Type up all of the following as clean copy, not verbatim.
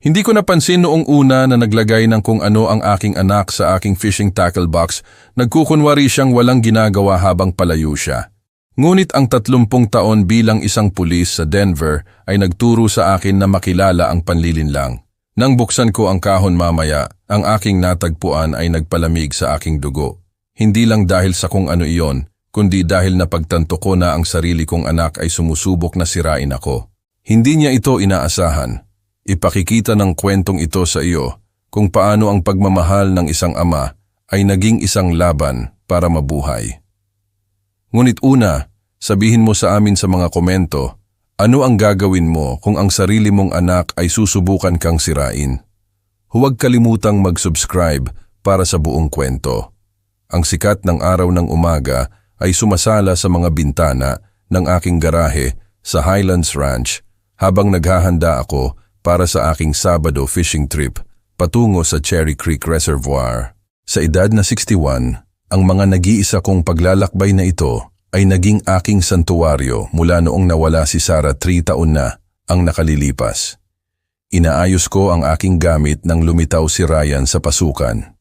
Hindi ko napansin noong una na naglagay ng kung ano ang aking anak sa aking fishing tackle box, nagkukunwari siyang walang ginagawa habang palayo siya. Ngunit ang 30 taon bilang isang pulis sa Denver ay nagturo sa akin na makilala ang panlilinlang. Nang buksan ko ang kahon mamaya, ang aking natagpuan ay nagpalamig sa aking dugo. Hindi lang dahil sa kung ano iyon, kundi dahil napagtanto ko na ang sarili kong anak ay sumusubok na sirain ako. Hindi niya ito inaasahan. Ipakikita ng kwentong ito sa iyo kung paano ang pagmamahal ng isang ama ay naging isang laban para mabuhay. Ngunit una, sabihin mo sa amin sa mga komento, ano ang gagawin mo kung ang sarili mong anak ay susubukan kang sirain? Huwag kalimutang mag-subscribe para sa buong kwento. Ang sikat ng araw ng umaga ay sumasala sa mga bintana ng aking garahe sa Highlands Ranch habang naghahanda ako para sa aking Sabado fishing trip patungo sa Cherry Creek Reservoir. Sa edad na 61, ang mga nag-iisa kong paglalakbay na ito ay naging aking santuwaryo mula noong nawala si Sarah 3 taon na ang nakalilipas. Inaayos ko ang aking gamit nang lumitaw si Ryan sa pasukan.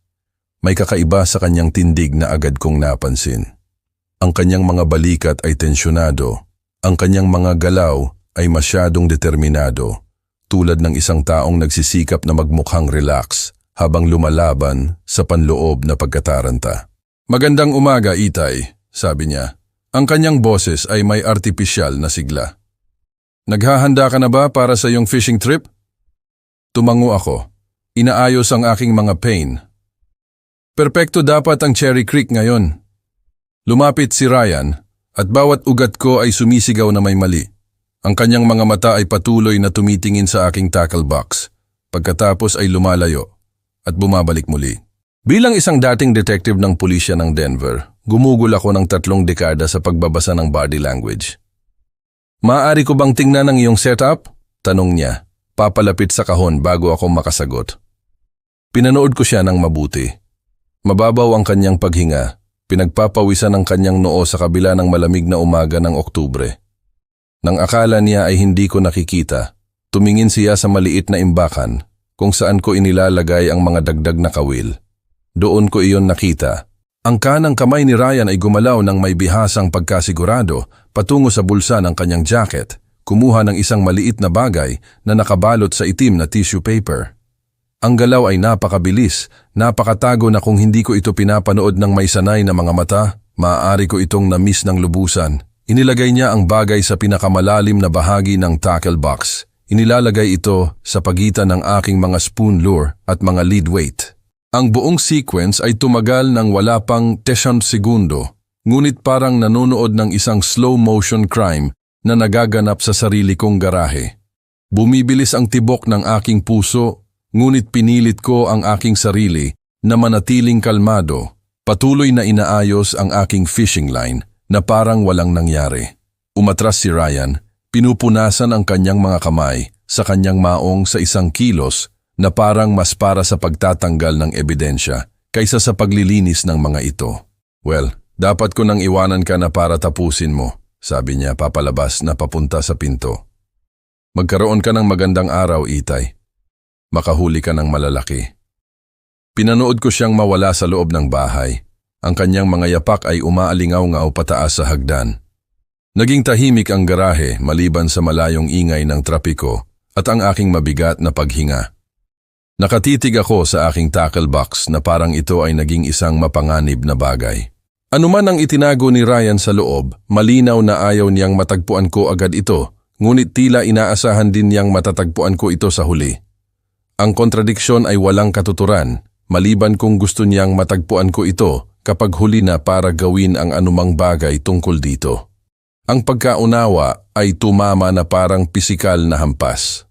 May kakaiba sa kanyang tindig na agad kong napansin. Ang kanyang mga balikat ay tensyonado. Ang kanyang mga galaw ay masyadong determinado, tulad ng isang taong nagsisikap na magmukhang relax habang lumalaban sa panloob na pagkataranta. "Magandang umaga, Itay," sabi niya. Ang kanyang boses ay may artipisyal na sigla. "Naghahanda ka na ba para sa iyong fishing trip?" Tumango ako. Inaayos ang aking mga pain. Perpekto dapat ang Cherry Creek ngayon. Lumapit si Ryan at bawat ugat ko ay sumisigaw na may mali. Ang kanyang mga mata ay patuloy na tumitingin sa aking tackle box. Pagkatapos ay lumalayo at bumabalik muli. Bilang isang dating detective ng pulisya ng Denver, gumugol ako ng 3 dekada sa pagbabasa ng body language. "Maaari ko bang tingnan ang iyong setup?" tanong niya, papalapit sa kahon bago ako makasagot. Pinanood ko siya ng mabuti. Mababaw ang kanyang paghinga, pinagpapawisan ang kanyang noo sa kabila ng malamig na umaga ng Oktubre. Nang akala niya ay hindi ko nakikita, tumingin siya sa maliit na imbakan kung saan ko inilalagay ang mga dagdag na kawil. Doon ko iyon nakita. Ang kanang kamay ni Ryan ay gumalaw ng may bihasang pagkasigurado patungo sa bulsa ng kanyang jacket, kumuha ng isang maliit na bagay na nakabalot sa itim na tissue paper. Ang galaw ay napakabilis, napakatago na kung hindi ko ito pinapanood ng may sanay na mga mata, maaari ko itong na-miss ng lubusan. Inilagay niya ang bagay sa pinakamalalim na bahagi ng tackle box. Inilalagay ito sa pagitan ng aking mga spoon lure at mga lead weight. Ang buong sequence ay tumagal ng wala pang 10 segundo, ngunit parang nanonood ng isang slow-motion crime na nagaganap sa sarili kong garahe. Bumibilis ang tibok ng aking puso, ngunit pinilit ko ang aking sarili na manatiling kalmado. Patuloy na inaayos ang aking fishing line na parang walang nangyari. Umatras si Ryan, pinupunasan ang kanyang mga kamay sa kanyang maong sa 1 kilos na parang mas para sa pagtatanggal ng ebidensya kaysa sa paglilinis ng mga ito. "Well, dapat ko nang iwanan ka na para tapusin mo," sabi niya papalabas na papunta sa pinto. "Magkaroon ka ng magandang araw, Itay. Makahuli ka ng malalaki." Pinanood ko siyang mawala sa loob ng bahay. Ang kanyang mga yapak ay umaalingaw-ngaw pataas sa hagdan. Naging tahimik ang garahe maliban sa malayong ingay ng trapiko at ang aking mabigat na paghinga. Nakatitig ako sa aking tackle box na parang ito ay naging isang mapanganib na bagay. Ano man ang itinago ni Ryan sa loob, malinaw na ayaw niyang matagpuan ko agad ito, ngunit tila inaasahan din niyang matatagpuan ko ito sa huli. Ang kontradiksyon ay walang katuturan, maliban kung gusto niyang matagpuan ko ito kapag huli na para gawin ang anumang bagay tungkol dito. Ang pagkaunawa ay tumama na parang pisikal na hampas.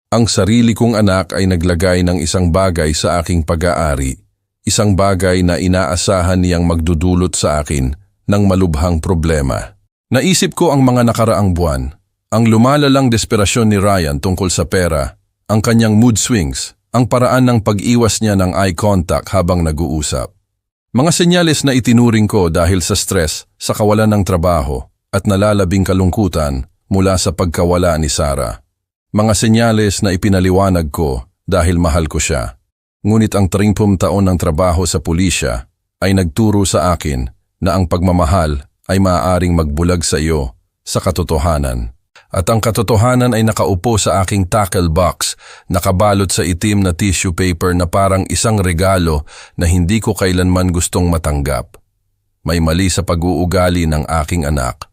Ang sarili kong anak ay naglagay ng isang bagay sa aking pag-aari, isang bagay na inaasahan niyang magdudulot sa akin ng malubhang problema. Naisip ko ang mga nakaraang buwan, ang lumalalang desperasyon ni Ryan tungkol sa pera, ang kanyang mood swings, ang paraan ng pag-iwas niya ng eye contact habang nag-uusap. Mga senyales na itinuring ko dahil sa stress, sa kawalan ng trabaho, at nalalabing kalungkutan mula sa pagkawala ni Sarah. Mga senyales na ipinaliwanag ko dahil mahal ko siya. Ngunit ang 30 taon ng trabaho sa pulisya ay nagturo sa akin na ang pagmamahal ay maaaring magbulag sa iyo sa katotohanan. At ang katotohanan ay nakaupo sa aking tackle box, nakabalot sa itim na tissue paper na parang isang regalo na hindi ko kailanman gustong matanggap. May mali sa pag-uugali ng aking anak.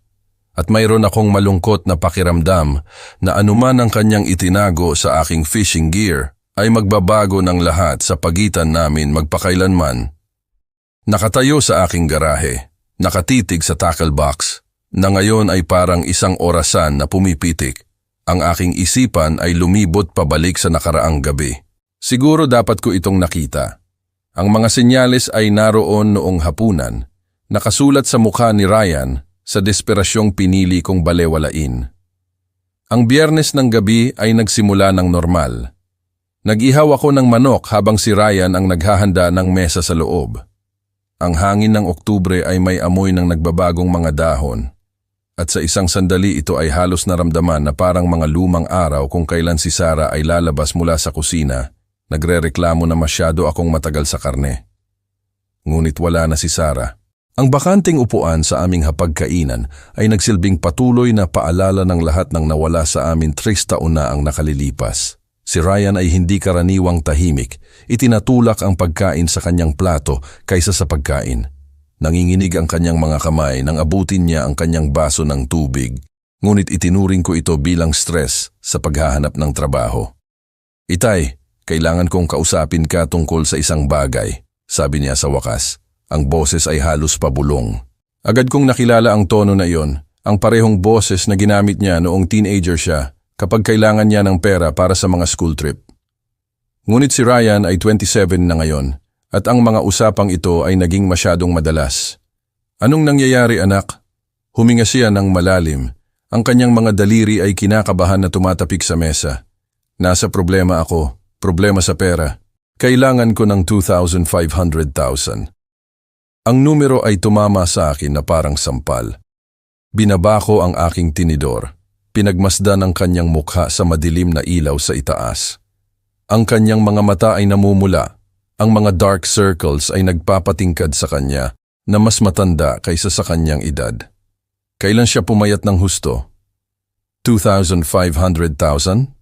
At mayroon akong malungkot na pakiramdam na anuman ang kanyang itinago sa aking fishing gear ay magbabago ng lahat sa pagitan namin magpakailanman. Nakatayo sa aking garahe, nakatitig sa tackle box, na ngayon ay parang isang orasan na pumipitik. Ang aking isipan ay lumibot pabalik sa nakaraang gabi. Siguro dapat ko itong nakita. Ang mga senyales ay naroon noong hapunan, nakasulat sa mukha ni Ryan sa desperasyong pinili kong balewalain. Ang Biyernes ng gabi ay nagsimula ng normal. Nag-ihaw ako ng manok habang si Ryan ang naghahanda ng mesa sa loob. Ang hangin ng Oktubre ay may amoy ng nagbabagong mga dahon. At sa isang sandali ito ay halos naramdaman na parang mga lumang araw kung kailan si Sarah ay lalabas mula sa kusina. Nagrereklamo na masyado akong matagal sa karne. Ngunit wala na si Sarah. Ang bakanting upuan sa aming hapagkainan ay nagsilbing patuloy na paalala ng lahat ng nawala sa amin 3 taon na ang nakalilipas. Si Ryan ay hindi karaniwang tahimik. Itinatulak ang pagkain sa kanyang plato kaysa sa pagkain. Nanginginig ang kanyang mga kamay nang abutin niya ang kanyang baso ng tubig. Ngunit itinuring ko ito bilang stress sa paghahanap ng trabaho. Itay, kailangan kong kausapin ka tungkol sa isang bagay, sabi niya sa wakas. Ang boses ay halos pabulong. Agad kong nakilala ang tono na iyon, ang parehong boses na ginamit niya noong teenager siya kapag kailangan niya ng pera para sa mga school trip. Ngunit si Ryan ay 27 na ngayon at ang mga usapang ito ay naging masyadong madalas. Anong nangyayari anak? Huminga siya ng malalim. Ang kanyang mga daliri ay kinakabahan na tumatapik sa mesa. Nasa problema ako, problema sa pera. Kailangan ko ng 2,500,000. Ang numero ay tumama sa akin na parang sampal. Binaba ko ang aking tinidor. Pinagmasdan ang kanyang mukha sa madilim na ilaw sa itaas. Ang kanyang mga mata ay namumula. Ang mga dark circles ay nagpapatingkad sa kanya na mas matanda kaysa sa kanyang edad. Kailan siya pumayat ng husto? 2,500,000?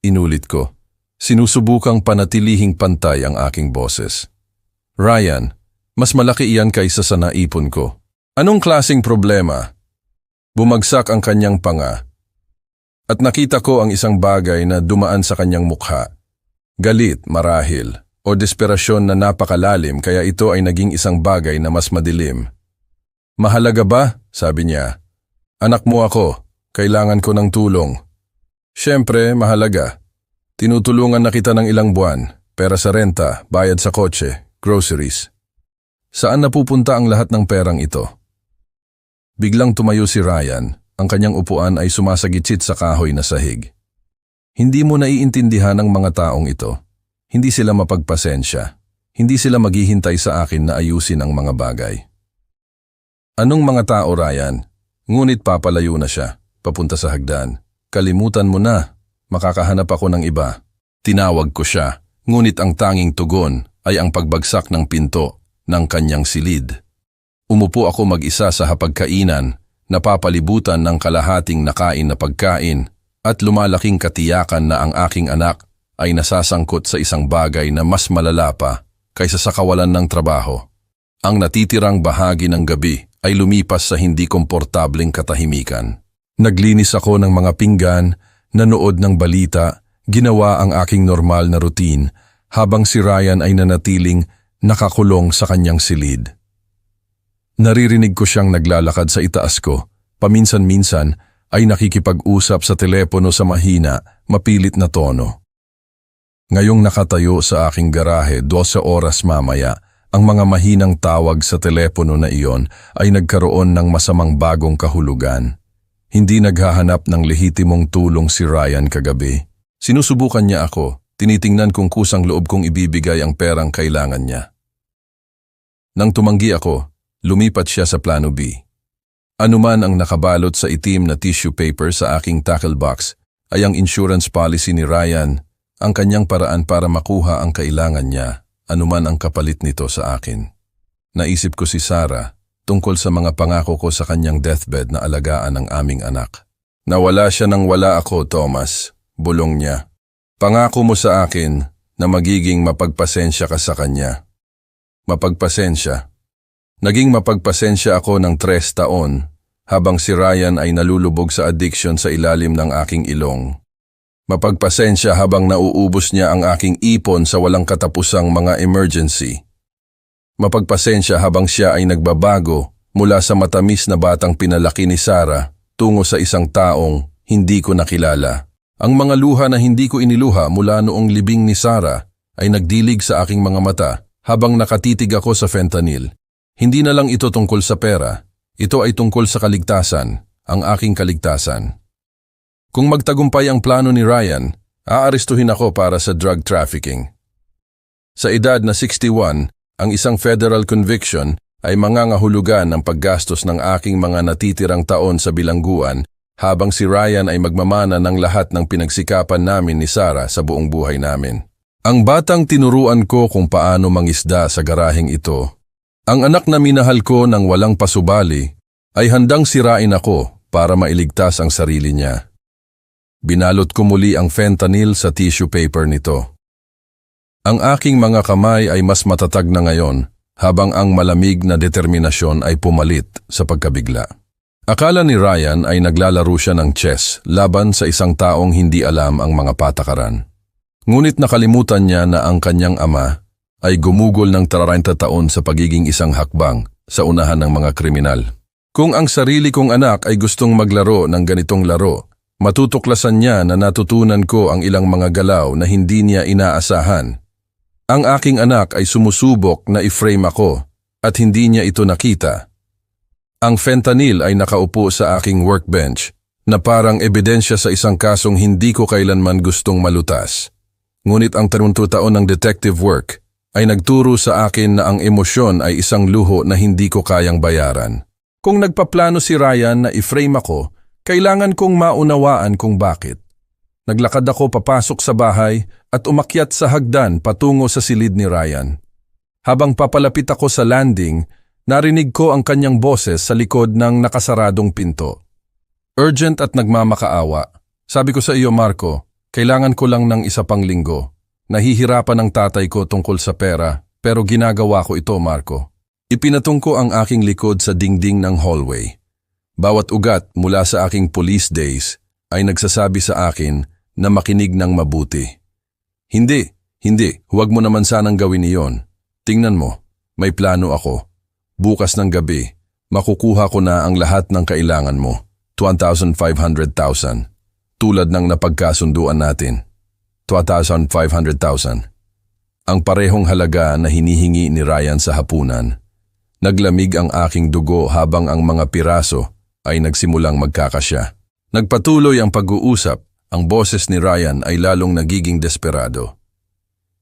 Inulit ko. Sinusubukang panatilihing pantay ang aking boses. Ryan, mas malaki iyan kaysa sa naipon ko. Anong klaseng problema? Bumagsak ang kanyang panga. At nakita ko ang isang bagay na dumaan sa kanyang mukha. Galit, marahil, o desperasyon na napakalalim kaya ito ay naging isang bagay na mas madilim. Mahalaga ba? Sabi niya. Anak mo ako. Kailangan ko ng tulong. Siyempre, mahalaga. Tinutulungan na kita ng ilang buwan. Pera sa renta, bayad sa kotse, groceries. Saan napupunta ang lahat ng perang ito? Biglang tumayo si Ryan. Ang kanyang upuan ay sumasagitsit sa kahoy na sahig. Hindi mo naiintindihan ang mga taong ito. Hindi sila mapagpasensya. Hindi sila maghihintay sa akin na ayusin ang mga bagay. Anong mga tao, Ryan? Ngunit papalayo na siya, papunta sa hagdan. Kalimutan mo na, makakahanap ako ng iba. Tinawag ko siya, ngunit ang tanging tugon ay ang pagbagsak ng pinto ng kanyang silid. Umupo ako mag-isa sa hapagkainan, napapalibutan ng kalahating nakain na pagkain at lumalaking katiyakan na ang aking anak ay nasasangkot sa isang bagay na mas malala pa kaysa sa kawalan ng trabaho. Ang natitirang bahagi ng gabi ay lumipas sa hindi komportableng katahimikan. Naglinis ako ng mga pinggan, nanood ng balita, ginawa ang aking normal na routine habang si Ryan ay nanatiling nakakulong sa kanyang silid. Naririnig ko siyang naglalakad sa itaas ko, paminsan-minsan ay nakikipag-usap sa telepono sa mahina, mapilit na tono. Ngayong nakatayo sa aking garahe 12 oras mamaya, ang mga mahinang tawag sa telepono na iyon ay nagkaroon ng masamang bagong kahulugan. Hindi naghahanap ng lehitimong tulong si Ryan kagabi. Sinusubukan niya ako, tinitingnan kung kusang loob kong ibibigay ang perang kailangan niya. Nang tumanggi ako, lumipat siya sa plano B. Anuman ang nakabalot sa itim na tissue paper sa aking tackle box ay ang insurance policy ni Ryan, ang kanyang paraan para makuha ang kailangan niya, anuman ang kapalit nito sa akin. Naisip ko si Sarah tungkol sa mga pangako ko sa kanyang deathbed na alagaan ang aming anak. Nawala siya nang wala ako, Thomas. Bulong niya. Pangako mo sa akin na magiging mapagpasensya ka sa kanya. Mapagpasensya. Naging mapagpasensya ako ng 3 taon habang si Ryan ay nalulubog sa addiction sa ilalim ng aking ilong. Mapagpasensya habang nauubos niya ang aking ipon sa walang katapusang mga emergency. Mapagpasensya habang siya ay nagbabago mula sa matamis na batang pinalaki ni Sarah tungo sa isang taong hindi ko nakilala. Ang mga luha na hindi ko iniluha mula noong libing ni Sarah ay nagdilig sa aking mga mata habang nakatitig ako sa fentanyl. Hindi na lang ito tungkol sa pera, ito ay tungkol sa kaligtasan, ang aking kaligtasan. Kung magtagumpay ang plano ni Ryan, aarestuhin ako para sa drug trafficking. Sa edad na 61, ang isang federal conviction ay mangangahulugan ng paggastos ng aking mga natitirang taon sa bilangguan habang si Ryan ay magmamana ng lahat ng pinagsikapan namin ni Sarah sa buong buhay namin. Ang batang tinuruan ko kung paano mangisda sa garaheng ito. Ang anak na minahal ko ng walang pasubali ay handang sirain ako para mailigtas ang sarili niya. Binalot ko muli ang fentanyl sa tissue paper nito. Ang aking mga kamay ay mas matatag na ngayon habang ang malamig na determinasyon ay pumalit sa pagkabigla. Akala ni Ryan ay naglalaro siya ng chess laban sa isang taong hindi alam ang mga patakaran. Ngunit nakalimutan niya na ang kanyang ama ay gumugol ng 30 taon sa pagiging isang hakbang sa unahan ng mga kriminal. Kung ang sarili kong anak ay gustong maglaro ng ganitong laro, matutuklasan niya na natutunan ko ang ilang mga galaw na hindi niya inaasahan. Ang aking anak ay sumusubok na i-frame ako at hindi niya ito nakita. Ang fentanyl ay nakaupo sa aking workbench na parang ebidensya sa isang kasong hindi ko kailanman gustong malutas. Ngunit ang 30 taon ng detective work ay nagturo sa akin na ang emosyon ay isang luho na hindi ko kayang bayaran. Kung nagpaplano si Ryan na i-frame ako, kailangan kong maunawaan kung bakit. Naglakad ako papasok sa bahay at umakyat sa hagdan patungo sa silid ni Ryan. Habang papalapit ako sa landing, narinig ko ang kanyang boses sa likod ng nakasaradong pinto. Urgent at nagmamakaawa. Sabi ko sa iyo, Marco, kailangan ko lang ng isa pang linggo. Nahihirapan ang tatay ko tungkol sa pera, pero ginagawa ko ito, Marco. Ipinatong ko ang aking likod sa dingding ng hallway. Bawat ugat mula sa aking police days ay nagsasabi sa akin na makinig ng mabuti. Hindi, huwag mo naman sanang gawin iyon. Tingnan mo, may plano ako. Bukas ng gabi, makukuha ko na ang lahat ng kailangan mo. 2,500,000. Tulad ng napagkasunduan natin. 2,500,000. Ang parehong halaga na hinihingi ni Ryan sa hapunan. Naglamig ang aking dugo habang ang mga piraso ay nagsimulang magkakasya. Nagpatuloy ang pag-uusap, ang boses ni Ryan ay lalong nagiging desperado.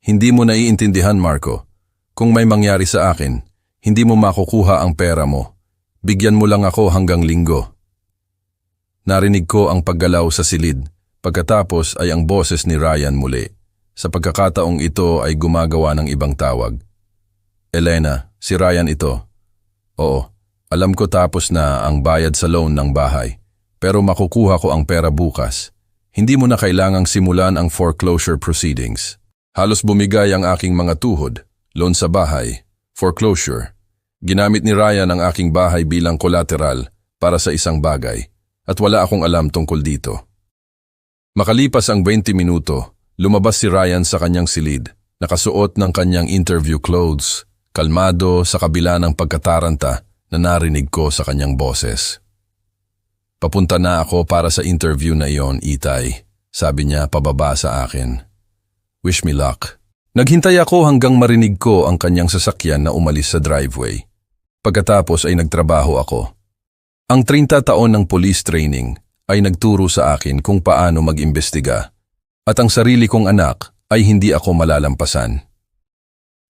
Hindi mo naiintindihan, Marco. Kung may mangyari sa akin, hindi mo makukuha ang pera mo. Bigyan mo lang ako hanggang linggo. Narinig ko ang paggalaw sa silid. Pagkatapos ay ang boses ni Ryan muli. Sa pagkakataong ito ay gumagawa ng ibang tawag. Elena, si Ryan ito. Oo, alam ko tapos na ang bayad sa loan ng bahay. Pero makukuha ko ang pera bukas. Hindi mo na kailangang simulan ang foreclosure proceedings. Halos bumigay ang aking mga tuhod. Loan sa bahay, foreclosure. Ginamit ni Ryan ang aking bahay bilang collateral para sa isang bagay. At wala akong alam tungkol dito. Makalipas ang 20 minuto, lumabas si Ryan sa kanyang silid, nakasuot ng kanyang interview clothes, kalmado sa kabila ng pagkataranta na narinig ko sa kanyang boses. Papunta na ako para sa interview na iyon, Itay, sabi niya pababa sa akin. Wish me luck. Naghintay ako hanggang marinig ko ang kanyang sasakyan na umalis sa driveway. Pagkatapos ay nagtrabaho ako. Ang 30 taon ng police training ay nagturo sa akin kung paano mag-imbestiga at ang sarili kong anak ay hindi ako malalampasan.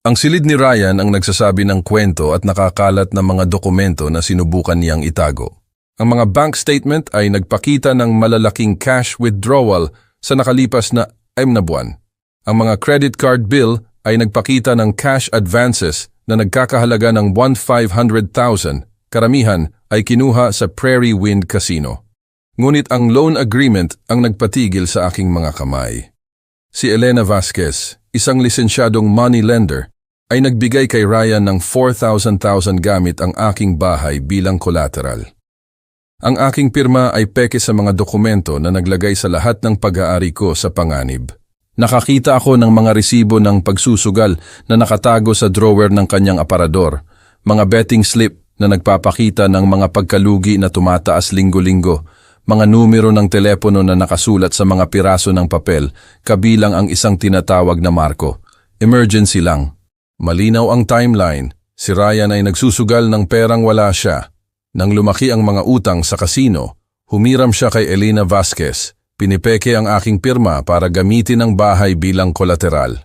Ang silid ni Ryan ang nagsasabi ng kwento at nakakalat ng mga dokumento na sinubukan niyang itago. Ang mga bank statement ay nagpakita ng malalaking cash withdrawal sa nakalipas na 6 na buwan. Ang mga credit card bill ay nagpakita ng cash advances na nagkakahalaga ng 1,500,000, karamihan ay kinuha sa Prairie Wind Casino. Ngunit ang loan agreement ang nagpatigil sa aking mga kamay. Si Elena Vasquez, isang lisensyadong money lender, ay nagbigay kay Ryan ng 4,000 gamit ang aking bahay bilang collateral. Ang aking pirma ay peke sa mga dokumento na naglagay sa lahat ng pag-aari ko sa panganib. Nakakita ako ng mga resibo ng pagsusugal na nakatago sa drawer ng kanyang aparador, mga betting slip na nagpapakita ng mga pagkalugi na tumataas linggo-linggo, mga numero ng telepono na nakasulat sa mga piraso ng papel, kabilang ang isang tinatawag na marko. Emergency lang. Malinaw ang timeline. Si Ryan ay nagsusugal ng perang wala siya. Nang lumaki ang mga utang sa kasino, humiram siya kay Elena Vasquez. Pinipeke ang aking pirma para gamitin ang bahay bilang kolateral.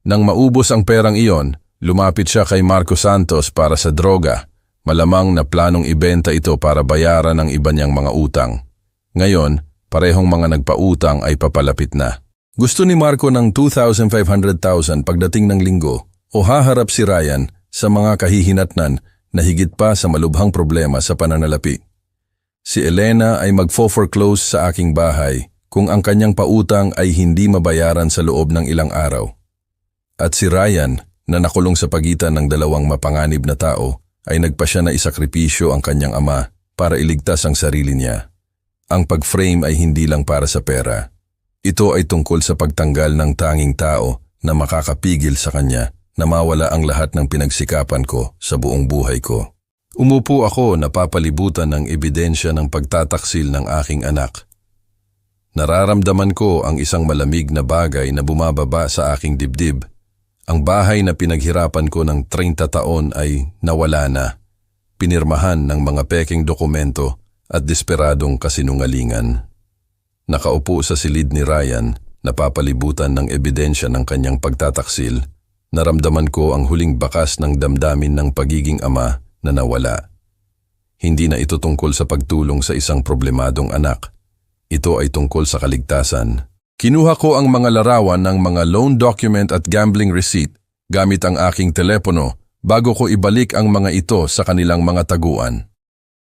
Nang maubos ang perang iyon, lumapit siya kay Marco Santos para sa droga. Malamang na planong ibenta ito para bayaran ang iba niyang mga utang. Ngayon, parehong mga nagpautang ay papalapit na. Gusto ni Marco ng 2,500,000 pagdating ng linggo o haharap si Ryan sa mga kahihinatnan na higit pa sa malubhang problema sa pananalapi. Si Elena ay magfo-foreclose sa aking bahay kung ang kanyang pautang ay hindi mabayaran sa loob ng ilang araw. At si Ryan, na nakulong sa pagitan ng dalawang mapanganib na tao, ay nagpasya na isakripisyo ang kanyang ama para iligtas ang sarili niya. Ang pag-frame ay hindi lang para sa pera. Ito ay tungkol sa pagtanggal ng tanging tao na makakapigil sa kanya na mawala ang lahat ng pinagsikapan ko sa buong buhay ko. Umupo ako napapalibutan ng ebidensya ng pagtataksil ng aking anak. Nararamdaman ko ang isang malamig na bagay na bumababa sa aking dibdib. Ang bahay na pinaghirapan ko ng 30 taon ay nawala na, pinirmahan ng mga peking dokumento at desperadong kasinungalingan. Nakaupo sa silid ni Ryan, napapalibutan ng ebidensya ng kanyang pagtataksil. Naramdaman ko ang huling bakas ng damdamin ng pagiging ama na nawala. Hindi na ito tungkol sa pagtulong sa isang problemadong anak. Ito ay tungkol sa kaligtasan. Kinuha ko ang mga larawan ng mga loan document at gambling receipt gamit ang aking telepono bago ko ibalik ang mga ito sa kanilang mga taguan.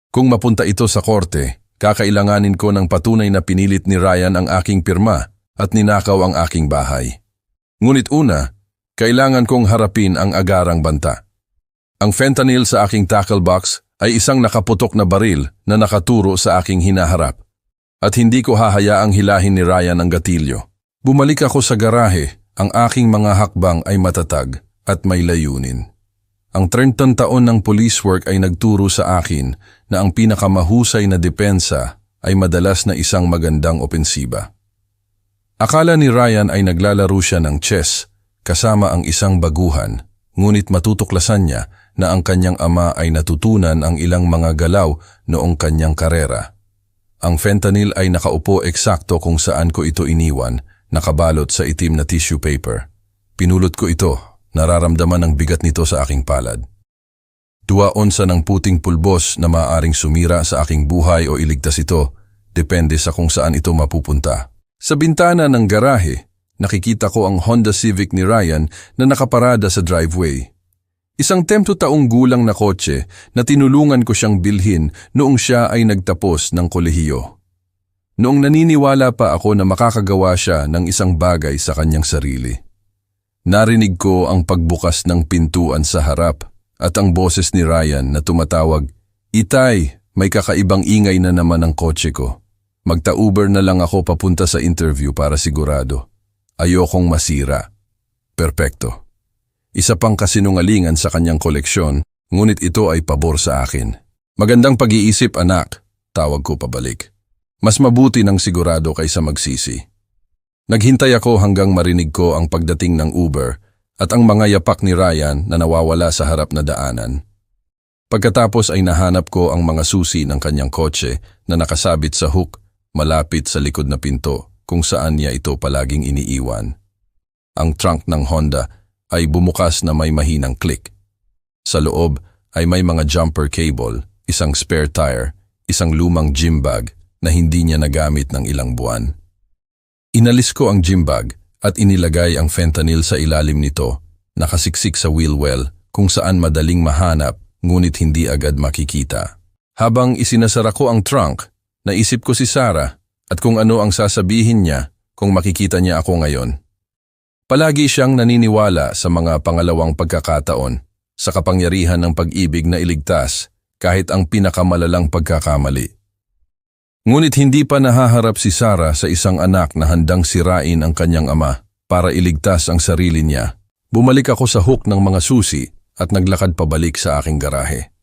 Kung mapunta ito sa korte, kakailanganin ko ng patunay na pinilit ni Ryan ang aking pirma at ninakaw ang aking bahay. Ngunit una, kailangan kong harapin ang agarang banta. Ang fentanyl sa aking tackle box ay isang nakaputok na baril na nakaturo sa aking hinaharap. At hindi ko hahayaang hilahin ni Ryan ang gatilyo. Bumalik ako sa garahe, ang aking mga hakbang ay matatag at may layunin. Ang 30 taon ng police work ay nagturo sa akin na ang pinakamahusay na depensa ay madalas na isang magandang opensiba. Akala ni Ryan ay naglalaro siya ng chess kasama ang isang baguhan, ngunit matutuklasan niya na ang kanyang ama ay natutunan ang ilang mga galaw noong kanyang karera. Ang fentanyl ay nakaupo eksakto kung saan ko ito iniwan, nakabalot sa itim na tissue paper. Pinulot ko ito, nararamdaman ang bigat nito sa aking palad. 2 onsa ng puting pulbos na maaaring sumira sa aking buhay o iligtas ito, depende sa kung saan ito mapupunta. Sa bintana ng garahe, nakikita ko ang Honda Civic ni Ryan na nakaparada sa driveway. Isang 10 taong gulang na kotse na tinulungan ko siyang bilhin noong siya ay nagtapos ng kolehiyo. Noong naniniwala pa ako na makakagawa siya ng isang bagay sa kanyang sarili. Narinig ko ang pagbukas ng pintuan sa harap at ang boses ni Ryan na tumatawag, "Itay, may kakaibang ingay na naman ang kotse ko. Magta-Uber na lang ako papunta sa interview para sigurado. Ayokong masira." Perpekto. Isa pang kasinungalingan sa kanyang koleksyon, ngunit ito ay pabor sa akin. "Magandang pag-iisip, anak," tawag ko pabalik. Mas mabuti ng sigurado kaysa magsisi. Naghintay ako hanggang marinig ko ang pagdating ng Uber at ang mga yapak ni Ryan na nawawala sa harap na daanan. Pagkatapos ay nahanap ko ang mga susi ng kanyang kotse na nakasabit sa hook malapit sa likod na pinto kung saan niya ito palaging iniiwan. Ang trunk ng Honda ay bumukas na may mahinang click. Sa loob ay may mga jumper cable, isang spare tire, isang lumang gym bag na hindi niya nagamit ng ilang buwan. Inalis ko ang gym bag at inilagay ang fentanyl sa ilalim nito, nakasiksik sa wheel well kung saan madaling mahanap ngunit hindi agad makikita. Habang isinasara ko ang trunk, naisip ko si Sarah at kung ano ang sasabihin niya kung makikita niya ako ngayon. Palagi siyang naniniwala sa mga pangalawang pagkakataon, sa kapangyarihan ng pag-ibig na iligtas kahit ang pinakamalalang pagkakamali. Ngunit hindi pa nahaharap si Sarah sa isang anak na handang sirain ang kanyang ama para iligtas ang sarili niya. Bumalik ako sa hook ng mga susi at naglakad pabalik sa aking garahe.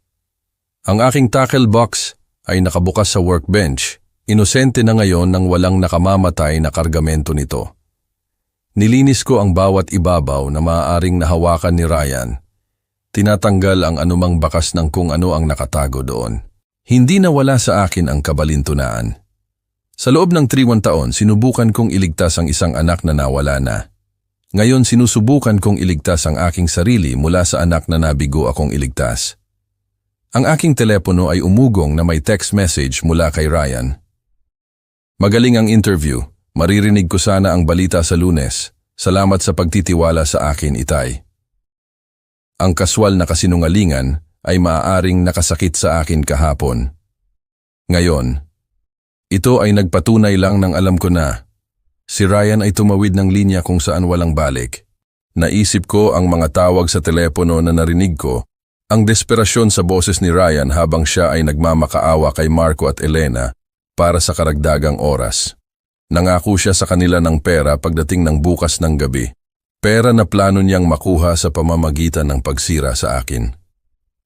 Ang aking tackle box ay nakabukas sa workbench, inosente na ngayon nang walang nakamamatay na kargamento nito. Nilinis ko ang bawat ibabaw na maaaring nahawakan ni Ryan. Tinatanggal ang anumang bakas ng kung ano ang nakatago doon. Hindi nawala sa akin ang kabalintunaan. Sa loob ng 31 taon, sinubukan kong iligtas ang isang anak na nawala na. Ngayon sinusubukan kong iligtas ang aking sarili mula sa anak na nabigo akong iligtas. Ang aking telepono ay umugong na may text message mula kay Ryan. Magaling ang interview. Maririnig ko sana ang balita sa Lunes. Salamat sa pagtitiwala sa akin, Itay. Ang kaswal na kasinungalingan ay maaaring nakasakit sa akin kahapon. Ngayon, ito ay nagpatunay lang ng alam ko na si Ryan ay tumawid ng linya kung saan walang balik. Naisip ko ang mga tawag sa telepono na narinig ko, ang desperasyon sa boses ni Ryan habang siya ay nagmamakaawa kay Marco at Elena para sa karagdagang oras. Nangako siya sa kanila ng pera pagdating ng bukas ng gabi. Pera na plano niyang makuha sa pamamagitan ng pagsira sa akin.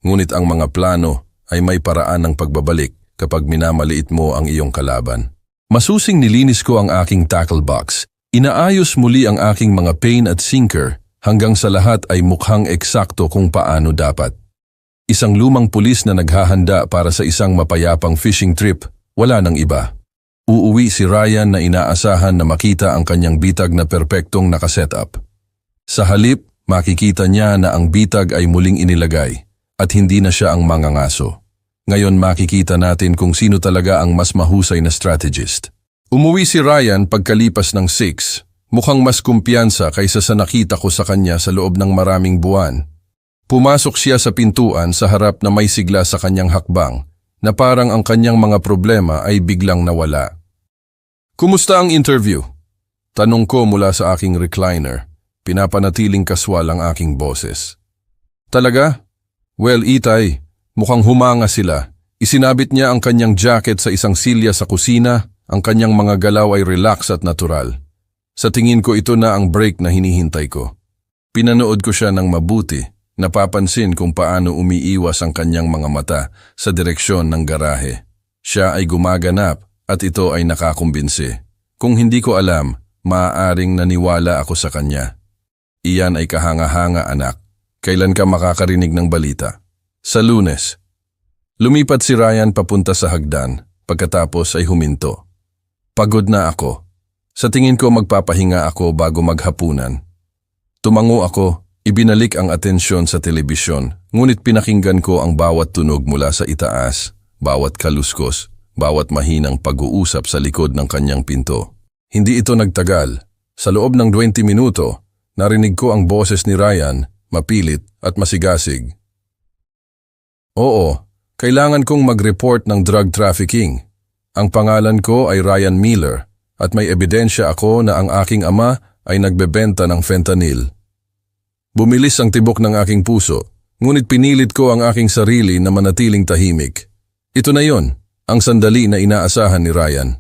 Ngunit ang mga plano ay may paraan ng pagbabalik kapag minamaliit mo ang iyong kalaban. Masusing nilinis ko ang aking tackle box. Inaayos muli ang aking mga pain at sinker hanggang sa lahat ay mukhang eksakto kung paano dapat. Isang lumang pulis na naghahanda para sa isang mapayapang fishing trip, wala nang iba. Uuwi si Ryan na inaasahan na makita ang kanyang bitag na perpektong nakasetup. Sa halip, makikita niya na ang bitag ay muling inilagay at hindi na siya ang mangangaso. Ngayon makikita natin kung sino talaga ang mas mahusay na strategist. Umuwi si Ryan pagkalipas ng 6, mukhang mas kumpiyansa kaysa sa nakita ko sa kanya sa loob ng maraming buwan. Pumasok siya sa pintuan sa harap na may sigla sa kanyang hakbang, na parang ang kanyang mga problema ay biglang nawala. Kumusta ang interview? Tanong ko mula sa aking recliner. Pinapanatiling kaswal ang aking boses. Talaga? Well, Itay, mukhang humanga sila. Isinabit niya ang kanyang jacket sa isang silya sa kusina, ang kanyang mga galaw ay relax at natural. Sa tingin ko ito na ang break na hinihintay ko. Pinanood ko siya ng mabuti, napapansin kung paano umiiwas ang kanyang mga mata sa direksyon ng garahe. Siya ay gumaganap at ito ay nakakumbinsi. Kung hindi ko alam, maaaring naniwala ako sa kanya. Iyan ay kahanga-hanga, anak. Kailan ka makakarinig ng balita? Sa Lunes. Lumipat si Ryan papunta sa hagdan, pagkatapos ay huminto. Pagod na ako. Sa tingin ko magpapahinga ako bago maghapunan. Tumango ako, ibinalik ang atensyon sa telebisyon, ngunit pinakinggan ko ang bawat tunog mula sa itaas, bawat kaluskos, bawat mahinang pag-uusap sa likod ng kanyang pinto. Hindi ito nagtagal. Sa loob ng 20 minuto, narinig ko ang boses ni Ryan, mapilit at masigasig. Oo, kailangan kong mag-report ng drug trafficking. Ang pangalan ko ay Ryan Miller at may ebidensya ako na ang aking ama ay nagbebenta ng fentanyl. Bumilis ang tibok ng aking puso, ngunit pinilit ko ang aking sarili na manatiling tahimik. Ito na yon, ang sandali na inaasahan ni Ryan.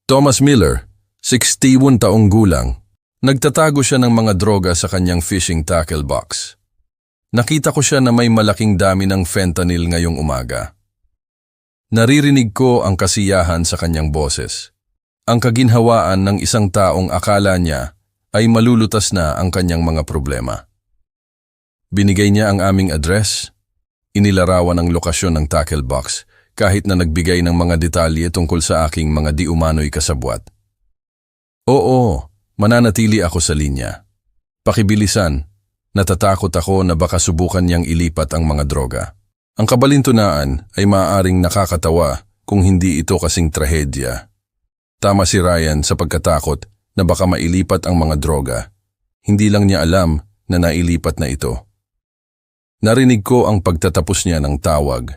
Thomas Miller, 61 taong gulang. Nagtatago siya ng mga droga sa kanyang fishing tackle box. Nakita ko siya na may malaking dami ng fentanyl ngayong umaga. Naririnig ko ang kasiyahan sa kanyang boses. Ang kaginhawaan ng isang taong akala niya ay malulutas na ang kanyang mga problema. Binigay niya ang aming address. Inilarawan ang lokasyon ng tackle box kahit na nagbigay ng mga detalye tungkol sa aking mga di umano'y kasabwat. Oo, mananatili ako sa linya. Pakibilisan, natatakot ako na baka subukan niyang ilipat ang mga droga. Ang kabalintunaan ay maaaring nakakatawa, kung hindi ito kasing trahedya. Tama si Ryan sa pagkatakot na baka mailipat ang mga droga. Hindi lang niya alam na nailipat na ito. Narinig ko ang pagtatapos niya ng tawag.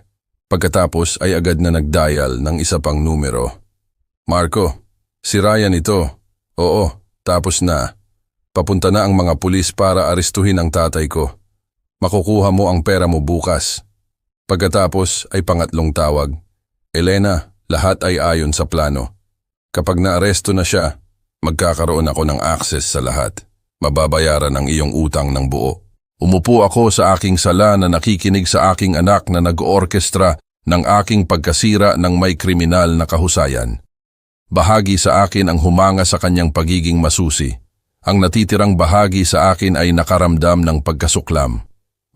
Pagkatapos ay agad na nag-dial ng isa pang numero. Marco, si Ryan ito. Oo, tapos na. Papunta na ang mga pulis para arestuhin ang tatay ko. Makukuha mo ang pera mo bukas. Pagkatapos ay pangatlong tawag. Elena, lahat ay ayon sa plano. Kapag naaresto na siya, magkakaroon ako ng access sa lahat. Mababayaran ang iyong utang ng buo. Umupo ako sa aking sala na nakikinig sa aking anak na nag-orkestra ng aking pagkasira ng may kriminal na kahusayan. Bahagi sa akin ang humanga sa kanyang pagiging masusi. Ang natitirang bahagi sa akin ay nakaramdam ng pagkasuklam.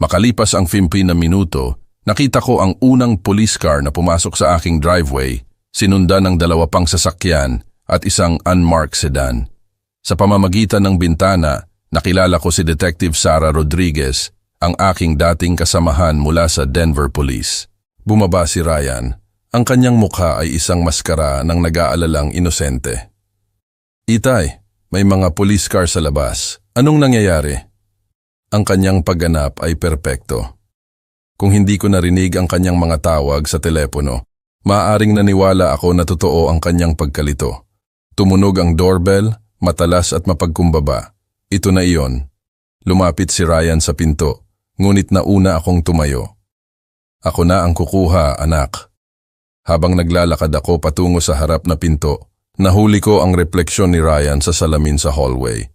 Makalipas ang 15 na minuto, nakita ko ang unang police car na pumasok sa aking driveway, sinundan ng 2 pang sasakyan at isang unmarked sedan. Sa pamamagitan ng bintana, nakilala ko si Detective Sara Rodriguez, ang aking dating kasamahan mula sa Denver Police. Bumaba si Ryan. Ang kanyang mukha ay isang maskara ng nag-aalalang inosente. Itay, may mga police car sa labas. Anong nangyayari? Ang kanyang pagganap ay perpekto. Kung hindi ko narinig ang kanyang mga tawag sa telepono, maaaring naniwala ako na totoo ang kanyang pagkalito. Tumunog ang doorbell, matalas at mapagkumbaba. Ito na iyon. Lumapit si Ryan sa pinto, ngunit nauna akong tumayo. Ako na ang kukuha, anak. Habang naglalakad ako patungo sa harap na pinto, nahuli ko ang refleksyon ni Ryan sa salamin sa hallway.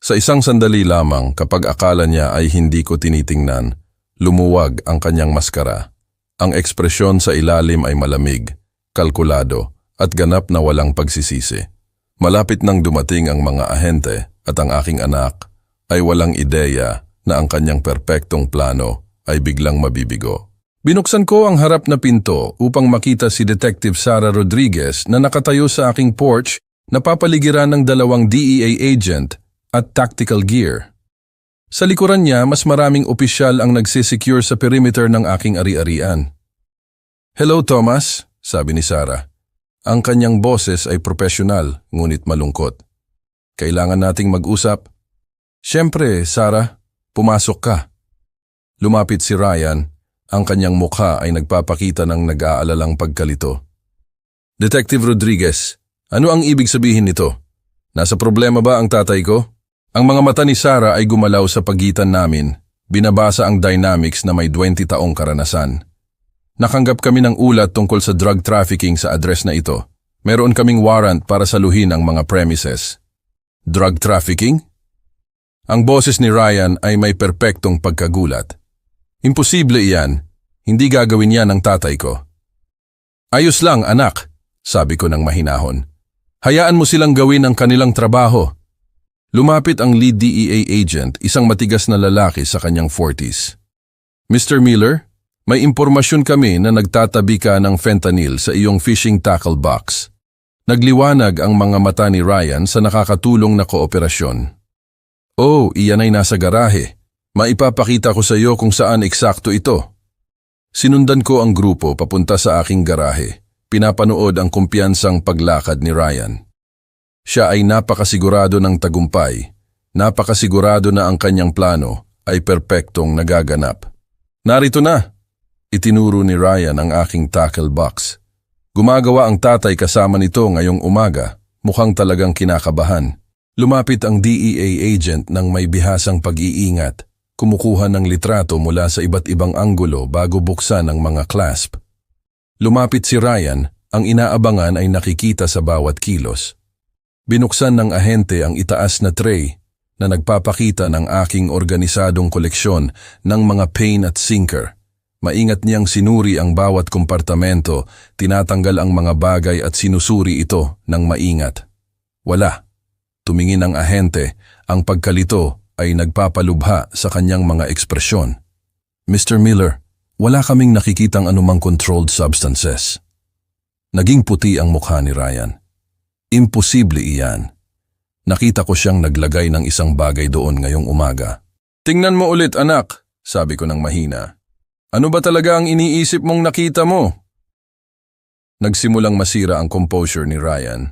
Sa isang sandali lamang, kapag akala niya ay hindi ko tinitingnan, lumuwag ang kanyang maskara. Ang ekspresyon sa ilalim ay malamig, kalkulado, at ganap na walang pagsisisi. Malapit nang dumating ang mga ahente at ang aking anak ay walang ideya na ang kanyang perpektong plano ay biglang mabibigo. Binuksan ko ang harap na pinto upang makita si Detective Sara Rodriguez na nakatayo sa aking porch na papaligiran ng 2 DEA agent at tactical gear. Sa likuran niya, mas maraming opisyal ang nagsisecure sa perimeter ng aking ari-arian. Hello Thomas, sabi ni Sara. Ang kanyang boses ay profesional ngunit malungkot. Kailangan nating mag-usap. Siyempre, Sara, pumasok ka. Lumapit si Ryan. Ang kanyang mukha ay nagpapakita ng nag-aalalang pagkalito. Detective Rodriguez, ano ang ibig sabihin nito? Nasa problema ba ang tatay ko? Ang mga mata ni Sara ay gumalaw sa pagitan namin. Binabasa ang dynamics na may 20 taong karanasan. Nakanggap kami ng ulat tungkol sa drug trafficking sa address na ito. Meron kaming warrant para saluhin ang mga premises. Drug trafficking? Ang boses ni Ryan ay may perpektong pagkagulat. Imposible iyan. Hindi gagawin yan ng tatay ko. Ayos lang, anak, sabi ko ng mahinahon. Hayaan mo silang gawin ang kanilang trabaho. Lumapit ang lead DEA agent, isang matigas na lalaki sa kanyang 40s. Mr. Miller, may impormasyon kami na nagtatabi ka ng fentanyl sa iyong fishing tackle box. Nagliwanag ang mga mata ni Ryan sa nakakatulong na kooperasyon. Oh, iyan ay nasa garahe. Maipapakita ko sa iyo kung saan eksakto ito. Sinundan ko ang grupo papunta sa aking garahe. Pinapanood ang kumpiyansang paglakad ni Ryan. Siya ay napakasigurado ng tagumpay. Napakasigurado na ang kanyang plano ay perpektong nagaganap. Narito na! Itinuro ni Ryan ang aking tackle box. Gumagawa ang tatay kasama nito ngayong umaga. Mukhang talagang kinakabahan. Lumapit ang DEA agent ng may bihasang pag-iingat. Kumukuha ng litrato mula sa iba't ibang anggulo bago buksan ang mga clasp. Lumapit si Ryan, ang inaabangan ay nakikita sa bawat kilos. Binuksan ng ahente ang itaas na tray na nagpapakita ng aking organisadong koleksyon ng mga pain at sinker. Maingat niyang sinuri ang bawat kompartamento, tinatanggal ang mga bagay at sinusuri ito ng maingat. Wala. Tumingin ang ahente, ang pagkalito ay nagpapalubha sa kanyang mga ekspresyon. Mr. Miller, wala kaming nakikitang anumang controlled substances. Naging puti ang mukha ni Ryan. Imposible iyan. Nakita ko siyang naglagay ng isang bagay doon ngayong umaga. Tingnan mo ulit anak, sabi ko ng mahina. Ano ba talaga ang iniisip mong nakita mo? Nagsimulang masira ang composure ni Ryan.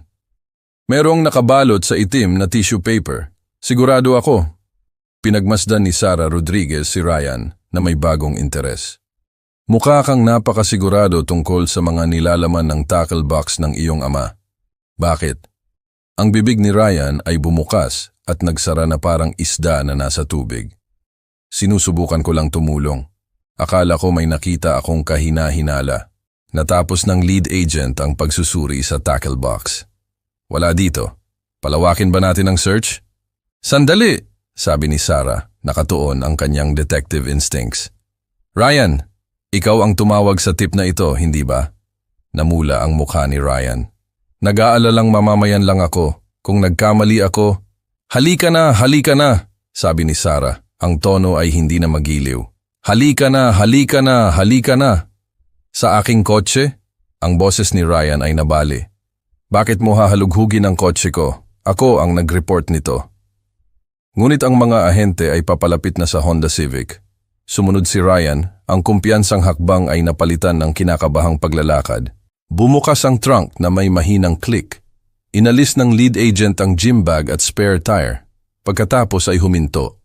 Merong nakabalot sa itim na tissue paper. Sigurado ako. Pinagmasdan ni Sarah Rodriguez si Ryan na may bagong interes. Mukha kang napakasigurado tungkol sa mga nilalaman ng tackle box ng iyong ama. Bakit? Ang bibig ni Ryan ay bumukas at nagsara na parang isda na nasa tubig. Sinusubukan ko lang tumulong. Akala ko may nakita akong kahina-hinala. Natapos ng lead agent ang pagsusuri sa tackle box. Wala dito. Palawakin ba natin ang search? Sandali, sabi ni Sarah, nakatuon ang kanyang detective instincts. Ryan, ikaw ang tumawag sa tip na ito, hindi ba? Namula ang mukha ni Ryan. Nag-aalalang mamamayan lang ako. Kung nagkamali ako, halika na, sabi ni Sarah. Ang tono ay hindi na magiliw. Halika na. Sa aking kotse, ang boses ni Ryan ay nabali. Bakit mo hahalughugin ang kotse ko? Ako ang nag-report nito. Ngunit ang mga ahente ay papalapit na sa Honda Civic. Sumunod si Ryan, ang kumpiyansang hakbang ay napalitan ng kinakabahang paglalakad. Bumukas ang trunk na may mahinang click. Inalis ng lead agent ang gym bag at spare tire. Pagkatapos ay huminto.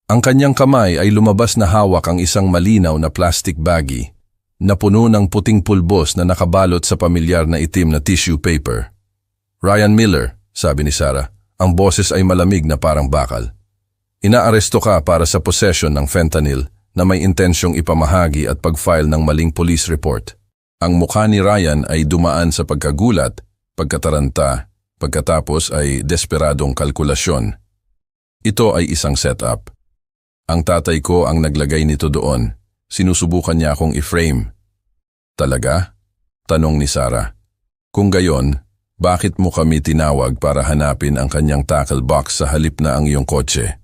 Ang kanyang kamay ay lumabas na hawak ang isang malinaw na plastic baggie na puno ng puting pulbos na nakabalot sa pamilyar na itim na tissue paper. Ryan Miller, sabi ni Sarah, ang boses ay malamig na parang bakal. Inaaresto ka para sa possession ng fentanyl na may intensyong ipamahagi at pag-file ng maling police report. Ang mukha ni Ryan ay dumaan sa pagkagulat, pagkataranta, pagkatapos ay desperadong kalkulasyon. Ito ay isang setup. Ang tatay ko ang naglagay nito doon. Sinusubukan niya akong i-frame. Talaga? Tanong ni Sarah. Kung gayon, bakit mo kami tinawag para hanapin ang kanyang tackle box sa halip na ang iyong kotse?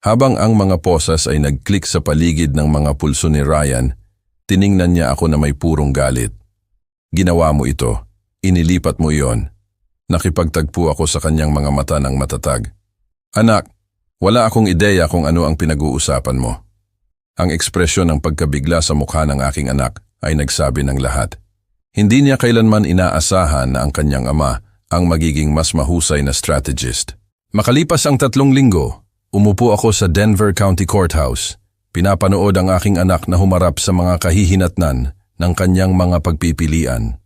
Habang ang mga posas ay nag-click sa paligid ng mga pulso ni Ryan, tiningnan niya ako na may purong galit. Ginawa mo ito. Inilipat mo iyon. Nakipagtagpo ako sa kanyang mga mata ng matatag. Anak, wala akong ideya kung ano ang pinag-uusapan mo. Ang ekspresyon ng pagkabigla sa mukha ng aking anak ay nagsabi ng lahat. Hindi niya kailanman inaasahan na ang kanyang ama ang magiging mas mahusay na strategist. Makalipas ang 3 linggo, umupo ako sa Denver County Courthouse. Pinapanood ang aking anak na humarap sa mga kahihinatnan ng kanyang mga pagpipilian.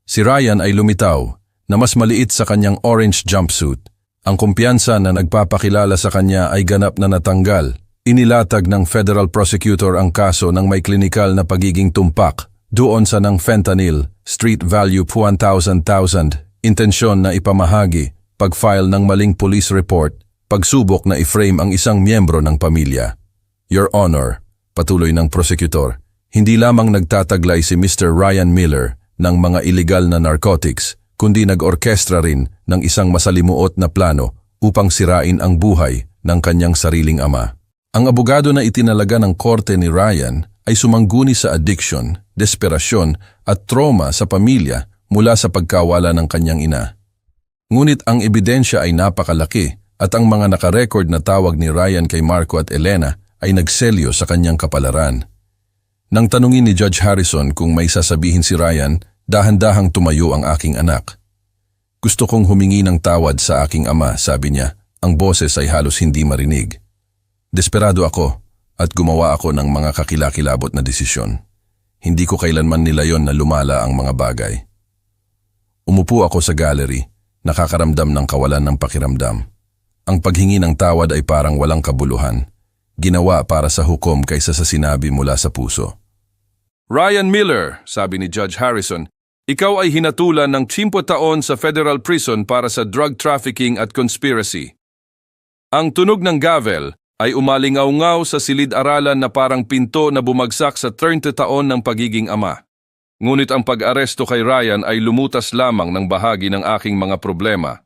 Si Ryan ay lumitaw na mas maliit sa kanyang orange jumpsuit. Ang kumpiyansa na nagpapakilala sa kanya ay ganap na natanggal. Inilatag ng federal prosecutor ang kaso ng may klinikal na pagiging tumpak doon sa ng fentanyl, street value 1,000, intensyon na ipamahagi, pag-file ng maling police report, pagsubok na i-frame ang isang miyembro ng pamilya. Your Honor, patuloy ng prosecutor, hindi lamang nagtataglay si Mr. Ryan Miller ng mga illegal na narcotics, kundi nag-orkestra rin ng isang masalimuot na plano upang sirain ang buhay ng kanyang sariling ama. Ang abogado na itinalaga ng korte ni Ryan ay sumangguni sa addiction, desperasyon at trauma sa pamilya mula sa pagkawala ng kanyang ina. Ngunit ang ebidensya ay napakalaki at ang mga nakarecord na tawag ni Ryan kay Marco at Elena ay nagselyo sa kanyang kapalaran. Nang tanungin ni Judge Harrison kung may sasabihin si Ryan, dahan-dahang tumayo ang aking anak. Gusto kong humingi ng tawad sa aking ama, sabi niya. Ang boses ay halos hindi marinig. Desperado ako at gumawa ako ng mga kakilakilabot na desisyon. Hindi ko kailanman nilayon na lumala ang mga bagay. Umupo ako sa gallery, nakakaramdam ng kawalan ng pakiramdam. Ang paghingi ng tawad ay parang walang kabuluhan. Ginawa para sa hukom kaysa sa sinabi mula sa puso. Ryan Miller, sabi ni Judge Harrison, ikaw ay hinatulan ng 10 taon sa federal prison para sa drug trafficking at conspiracy. Ang tunog ng gavel ay umalingaw-ngaw sa silid-aralan na parang pinto na bumagsak sa 30 taon ng pagiging ama. Ngunit ang pag-aresto kay Ryan ay lumutas lamang ng bahagi ng aking mga problema.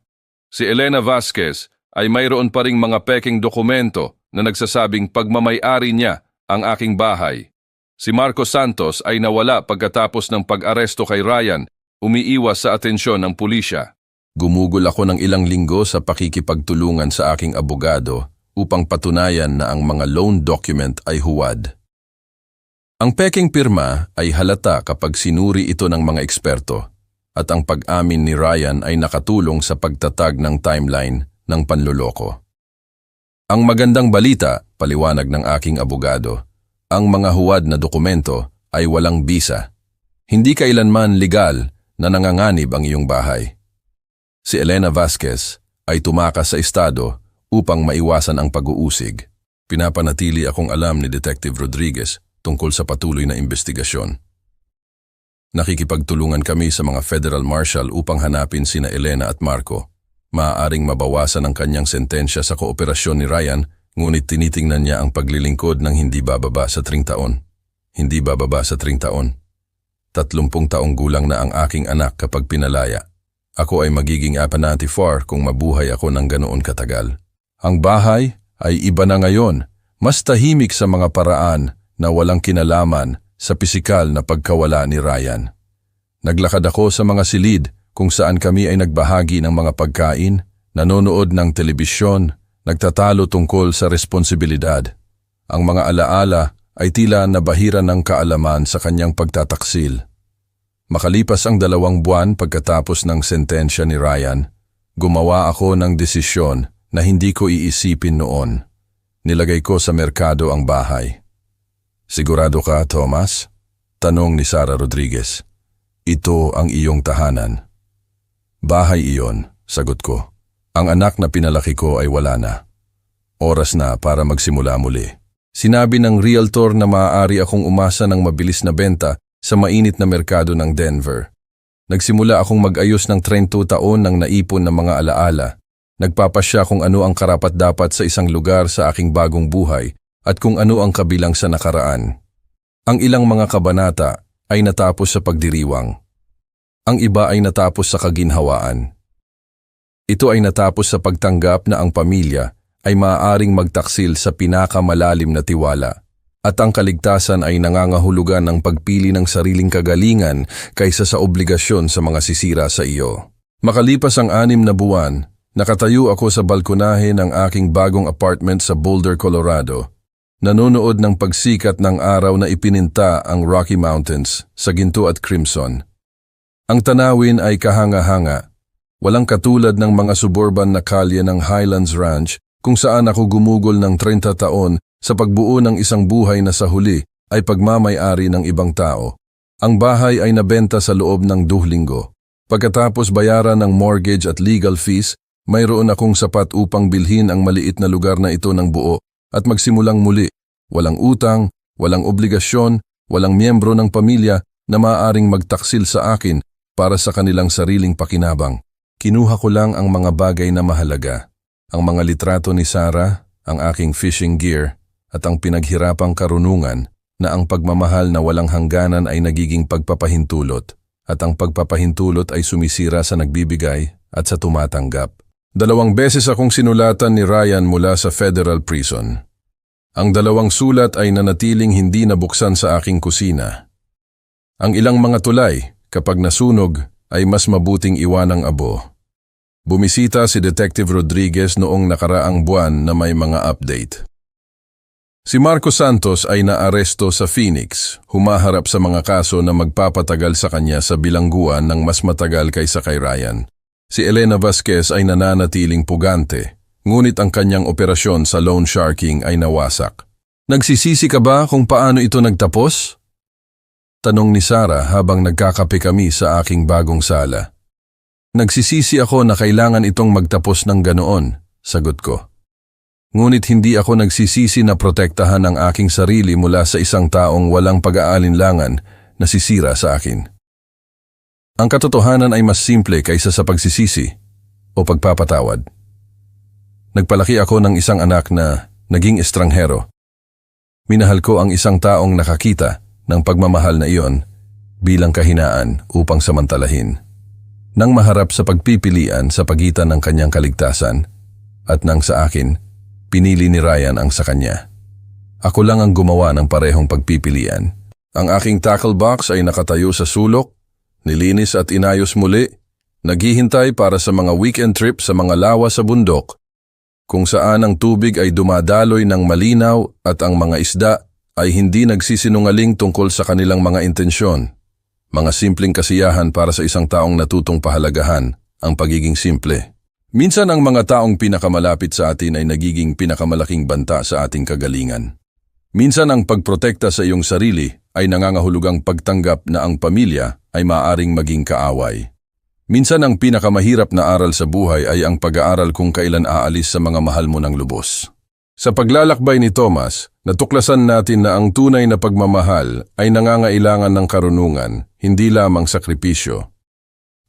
Si Elena Vasquez ay mayroon pa ring mga peking dokumento na nagsasabing pagmamay-ari niya ang aking bahay. Si Marco Santos ay nawala pagkatapos ng pag-aresto kay Ryan, umiiwas sa atensyon ng pulisya. Gumugol ako ng ilang linggo sa pakikipagtulungan sa aking abogado upang patunayan na ang mga loan document ay huwad. Ang peking pirma ay halata kapag sinuri ito ng mga eksperto at ang pag-amin ni Ryan ay nakatulong sa pagtatag ng timeline ng panloloko. Ang magandang balita, paliwanag ng aking abogado, ang mga huwad na dokumento ay walang bisa. Hindi kailanman legal na nanganganib ang iyong bahay. Si Elena Vasquez ay tumakas sa estado upang maiwasan ang pag-uusig. Pinapanatili akong alam ni Detective Rodriguez tungkol sa patuloy na investigasyon. Nakikipagtulungan kami sa mga federal marshal upang hanapin sina Elena at Marco. Maaaring mabawasan ang kanyang sentensya sa kooperasyon ni Ryan, ngunit tinitingnan niya ang paglilingkod ng hindi bababa sa 30 taon. Hindi bababa sa 30 taon. 30 taong gulang na ang aking anak kapag pinalaya. Ako ay magiging 84 kung mabuhay ako ng ganoon katagal. Ang bahay ay iba na ngayon, mas tahimik sa mga paraan na walang kinalaman sa pisikal na pagkawala ni Ryan. Naglakad ako sa mga silid kung saan kami ay nagbahagi ng mga pagkain, nanonood ng telebisyon, nagtatalo tungkol sa responsibilidad. Ang mga alaala ay tila nabahira ng kaalaman sa kanyang pagtataksil. Makalipas ang 2 buwan pagkatapos ng sentensya ni Ryan, gumawa ako ng desisyon na hindi ko iisipin noon. Nilagay ko sa merkado ang bahay. Sigurado ka, Thomas? Tanong ni Sara Rodriguez. Ito ang iyong tahanan. Bahay iyon, sagot ko. Ang anak na pinalaki ko ay wala na. Oras na para magsimula muli. Sinabi ng realtor na maaari akong umasa ng mabilis na benta sa mainit na merkado ng Denver. Nagsimula akong mag-ayos ng 30 taon ng naipon na mga alaala. Nagpapasya kung ano ang karapat-dapat sa isang lugar sa aking bagong buhay at kung ano ang kabilang sa nakaraan. Ang ilang mga kabanata ay natapos sa pagdiriwang. Ang iba ay natapos sa kaginhawaan. Ito ay natapos sa pagtanggap na ang pamilya ay maaaring magtaksil sa pinakamalalim na tiwala at ang kaligtasan ay nangangahulugan ng pagpili ng sariling kagalingan kaysa sa obligasyon sa mga sisira sa iyo. Makalipas ang 6 na buwan, nakatayo ako sa balkonahe ng aking bagong apartment sa Boulder, Colorado. Nanonood ng pagsikat ng araw na ipininta ang Rocky Mountains sa ginto at crimson. Ang tanawin ay kahanga-hanga. Walang katulad ng mga suburban na kalye ng Highlands Ranch kung saan ako gumugol ng 30 taon sa pagbuo ng isang buhay na sa huli ay pagmamay-ari ng ibang tao. Ang bahay ay nabenta sa loob ng 2 linggo. Pagkatapos bayaran ng mortgage at legal fees, mayroon akong sapat upang bilhin ang maliit na lugar na ito ng buo at magsimulang muli. Walang utang, walang obligasyon, walang miyembro ng pamilya na maaaring magtaksil sa akin para sa kanilang sariling pakinabang. Kinuha ko lang ang mga bagay na mahalaga. Ang mga litrato ni Sarah, ang aking fishing gear, at ang pinaghirapang karunungan na ang pagmamahal na walang hangganan ay nagiging pagpapahintulot at ang pagpapahintulot ay sumisira sa nagbibigay at sa tumatanggap. 2 beses akong sinulatan ni Ryan mula sa federal prison. Ang 2 sulat ay nanatiling hindi nabuksan sa aking kusina. Ang ilang mga tulay, kapag nasunog, ay mas mabuting iwanang abo. Bumisita si Detective Rodriguez noong nakaraang buwan na may mga update. Si Marco Santos ay naaresto sa Phoenix, humaharap sa mga kaso na magpapatagal sa kanya sa bilangguan ng mas matagal kaysa kay Ryan. Si Elena Vasquez ay nananatiling pugante, ngunit ang kanyang operasyon sa loan sharking ay nawasak. Nagsisisi ka ba kung paano ito nagtapos? Tanong ni Sarah habang nagkakape kami sa aking bagong sala. Nagsisisi ako na kailangan itong magtapos ng ganoon, sagot ko. Ngunit hindi ako nagsisisi na protektahan ang aking sarili mula sa isang taong walang pag-aalinlangan na sisira sa akin. Ang katotohanan ay mas simple kaysa sa pagsisisi o pagpapatawad. Nagpalaki ako ng isang anak na naging estranghero. Minahal ko ang isang taong nakakita ng pagmamahal na iyon bilang kahinaan upang samantalahin. Nang maharap sa pagpipilian sa pagitan ng kanyang kaligtasan at nang sa akin, pinili ni Ryan ang sa kanya. Ako lang ang gumawa ng parehong pagpipilian. Ang aking tackle box ay nakatayo sa sulok, nilinis at inayos muli, naghihintay para sa mga weekend trip sa mga lawa sa bundok, kung saan ang tubig ay dumadaloy ng malinaw at ang mga isda ay hindi nagsisinungaling tungkol sa kanilang mga intensyon. Mga simpleng kasiyahan para sa isang taong natutong pahalagahan ang pagiging simple. Minsan ang mga taong pinakamalapit sa atin ay nagiging pinakamalaking banta sa ating kagalingan. Minsan ang pagprotekta sa iyong sarili ay nangangahulugang pagtanggap na ang pamilya ay maaaring maging kaaway. Minsan ang pinakamahirap na aral sa buhay ay ang pag-aaral kung kailan aalis sa mga mahal mo ng lubos. Sa paglalakbay ni Thomas, natuklasan natin na ang tunay na pagmamahal ay nangangailangan ng karunungan, hindi lamang sakripisyo.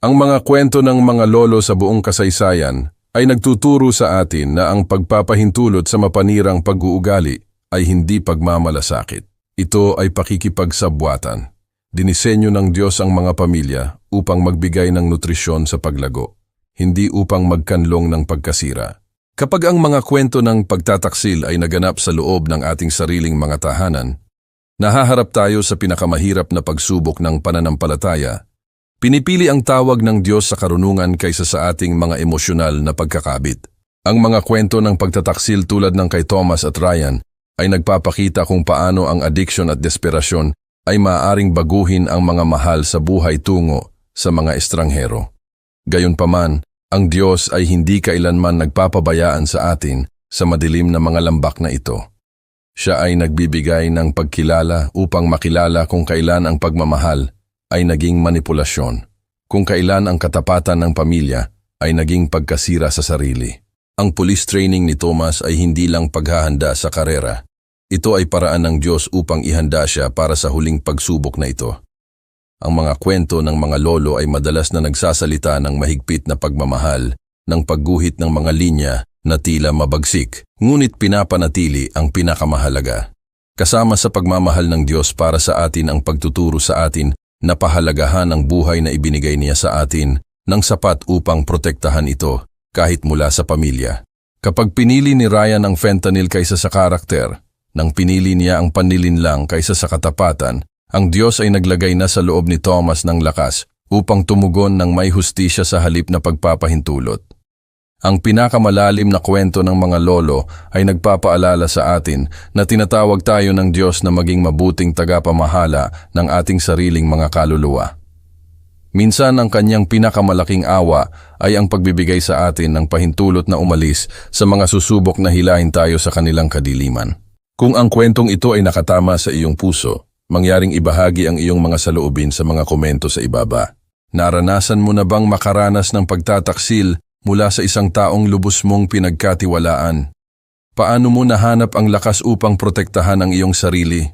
Ang mga kwento ng mga lolo sa buong kasaysayan ay nagtuturo sa atin na ang pagpapahintulot sa mapanirang pag-uugali ay hindi pagmamalasakit. Ito ay pakikipagsabwatan. Dinisenyo ng Diyos ang mga pamilya upang magbigay ng nutrisyon sa paglago, hindi upang magkanlong ng pagkasira. Kapag ang mga kwento ng pagtataksil ay naganap sa loob ng ating sariling mga tahanan, nahaharap tayo sa pinakamahirap na pagsubok ng pananampalataya. Pinipili ang tawag ng Diyos sa karunungan kaysa sa ating mga emosyonal na pagkakabit. Ang mga kwento ng pagtataksil tulad ng kay Thomas at Ryan ay nagpapakita kung paano ang addiction at desperasyon ay maaaring baguhin ang mga mahal sa buhay tungo sa mga estranghero. Gayunpaman, ang Diyos ay hindi kailanman nagpapabayaan sa atin sa madilim na mga lambak na ito. Siya ay nagbibigay ng pagkilala upang makilala kung kailan ang pagmamahal ay naging manipulasyon, kung kailan ang katapatan ng pamilya ay naging pagkasira sa sarili. Ang police training ni Thomas ay hindi lang paghahanda sa karera. Ito ay paraan ng Diyos upang ihanda siya para sa huling pagsubok na ito. Ang mga kwento ng mga lolo ay madalas na nagsasalita ng mahigpit na pagmamahal, ng pagguhit ng mga linya na tila mabagsik, ngunit pinapanatili ang pinakamahalaga. Kasama sa pagmamahal ng Diyos para sa atin ang pagtuturo sa atin na pahalagahan ang buhay na ibinigay niya sa atin ng sapat upang protektahan ito kahit mula sa pamilya. Kapag pinili ni Ryan ang fentanyl kaysa sa karakter, nang pinili niya ang panlilinlang kaysa sa katapatan, ang Diyos ay naglagay na sa loob ni Thomas ng lakas upang tumugon ng may hustisya sa halip na pagpapahintulot. Ang pinakamalalim na kwento ng mga lolo ay nagpapaalala sa atin na tinatawag tayo ng Diyos na maging mabuting tagapamahala ng ating sariling mga kaluluwa. Minsan ang kanyang pinakamalaking awa ay ang pagbibigay sa atin ng pahintulot na umalis sa mga susubok na hilahin tayo sa kanilang kadiliman. Kung ang kwentong ito ay nakatama sa iyong puso, mangyaring ibahagi ang iyong mga saloobin sa mga komento sa ibaba. Naranasan mo na bang makaranas ng pagtataksil mula sa isang taong lubos mong pinagkatiwalaan? Paano mo nahanap ang lakas upang protektahan ang iyong sarili?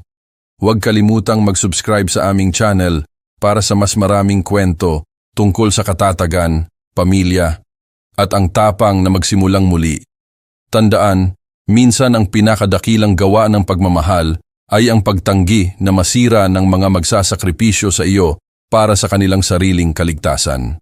Huwag kalimutang mag-subscribe sa aming channel para sa mas maraming kwento tungkol sa katatagan, pamilya, at ang tapang na magsimulang muli. Tandaan, minsan ang pinakadakilang gawa ng pagmamahal ay ang pagtanggi na masira ng mga magsasakripisyo sa iyo para sa kanilang sariling kaligtasan.